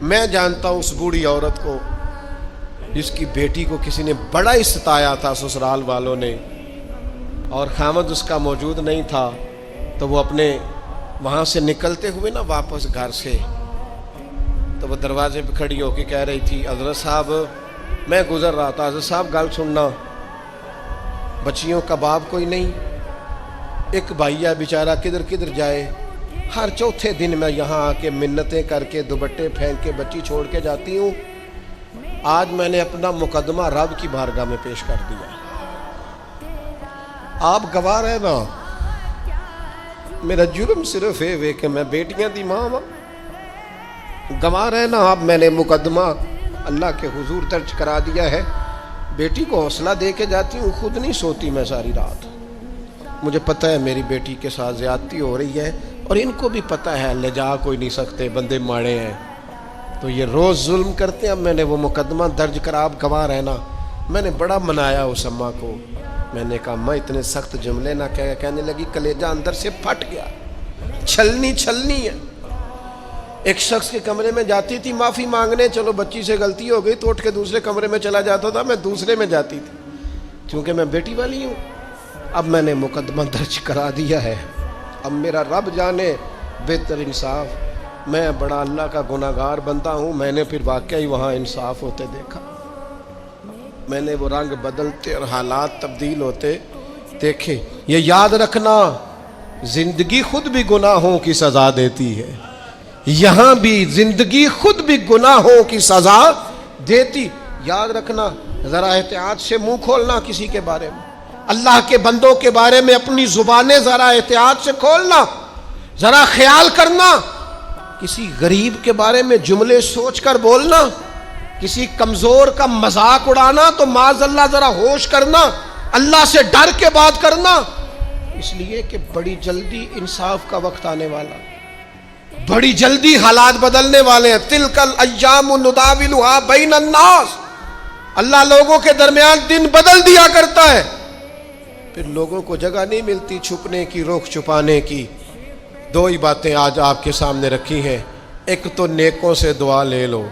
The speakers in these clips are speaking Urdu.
میں جانتا ہوں اس بوڑھی عورت کو جس کی بیٹی کو کسی نے بڑا ہی ستایا تھا سسرال والوں نے، اور خامد اس کا موجود نہیں تھا، تو وہ اپنے وہاں سے نکلتے ہوئے نا واپس گھر سے، تو وہ دروازے پہ کھڑی ہو کے کہہ رہی تھی حضرت صاحب میں گزر رہا تھا، حضرت صاحب گل سننا، بچیوں کا باپ کوئی نہیں، ایک بھائیا بیچارہ کدھر کدھر جائے، ہر چوتھے دن میں یہاں آ کے منتیں کر کے دوپٹے پھینک کے بچی چھوڑ کے جاتی ہوں، آج میں نے اپنا مقدمہ رب کی بارگاہ میں پیش کر دیا، آپ گواہ رہے نا، میرا جرم صرف ہے کہ میں بیٹیاں دی ماں ہوں، گواہ رہے نا آپ، میں نے مقدمہ اللہ کے حضور درج کرا دیا ہے، بیٹی کو حوصلہ دے کے جاتی ہوں، خود نہیں سوتی میں ساری رات، مجھے پتہ ہے میری بیٹی کے ساتھ زیادتی ہو رہی ہے، اور ان کو بھی پتہ ہے لے جا کوئی نہیں سکتے، بندے ماڑے ہیں، تو یہ روز ظلم کرتے ہیں، اب میں نے وہ مقدمہ درج کرا، آپ گواہ رہنا، میں نے بڑا منایا اس اماں کو، میں نے کہا ماں اتنے سخت جملے نہ کہنے لگی، کلیجہ اندر سے پھٹ گیا، چھلنی ہے، ایک شخص کے کمرے میں جاتی تھی معافی مانگنے، چلو بچی سے غلطی ہو گئی تو اٹھ کے دوسرے کمرے میں چلا جاتا تھا، میں دوسرے میں جاتی تھی کیونکہ میں بیٹی والی ہوں، اب میں نے مقدمہ درج کرا دیا ہے، اب میرا رب جانے بہتر انصاف، میں بڑا اللہ کا گناہگار بنتا ہوں، میں نے پھر واقعی وہاں انصاف ہوتے دیکھا، میں نے وہ رنگ بدلتے اور حالات تبدیل ہوتے دیکھے، یہ یاد رکھنا زندگی خود بھی گناہوں کی سزا دیتی ہے، یہاں بھی زندگی خود بھی گناہوں کی سزا دیتی، یاد رکھنا، ذرا احتیاط سے منہ کھولنا کسی کے بارے میں، اللہ کے بندوں کے بارے میں اپنی زبانیں ذرا احتیاط سے کھولنا، ذرا خیال کرنا، کسی غریب کے بارے میں جملے سوچ کر بولنا، کسی کمزور کا مذاق اڑانا تو معاذ اللہ ذرا ہوش کرنا، اللہ سے ڈر کے بات کرنا، اس لیے کہ بڑی جلدی انصاف کا وقت آنے والا، بڑی جلدی حالات بدلنے والے ہیں، تلک الایام نداولھا بین الناس، اللہ لوگوں کے درمیان دن بدل دیا کرتا ہے، پھر لوگوں کو جگہ نہیں ملتی چھپنے کی، روک چھپانے کی، دو ہی باتیں آج آپ کے سامنے رکھی ہیں، ایک تو نیکوں سے دعا لے لو،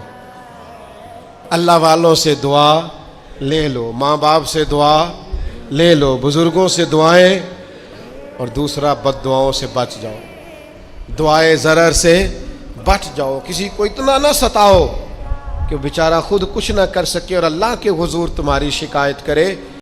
اللہ والوں سے دعا لے لو، ماں باپ سے دعا لے لو، بزرگوں سے دعائیں، اور دوسرا بد دعاؤں سے بچ جاؤ، دعائے ضرر سے بچ جاؤ، کسی کو اتنا نہ ستاؤ کہ بیچارہ خود کچھ نہ کر سکے اور اللہ کے حضور تمہاری شکایت کرے،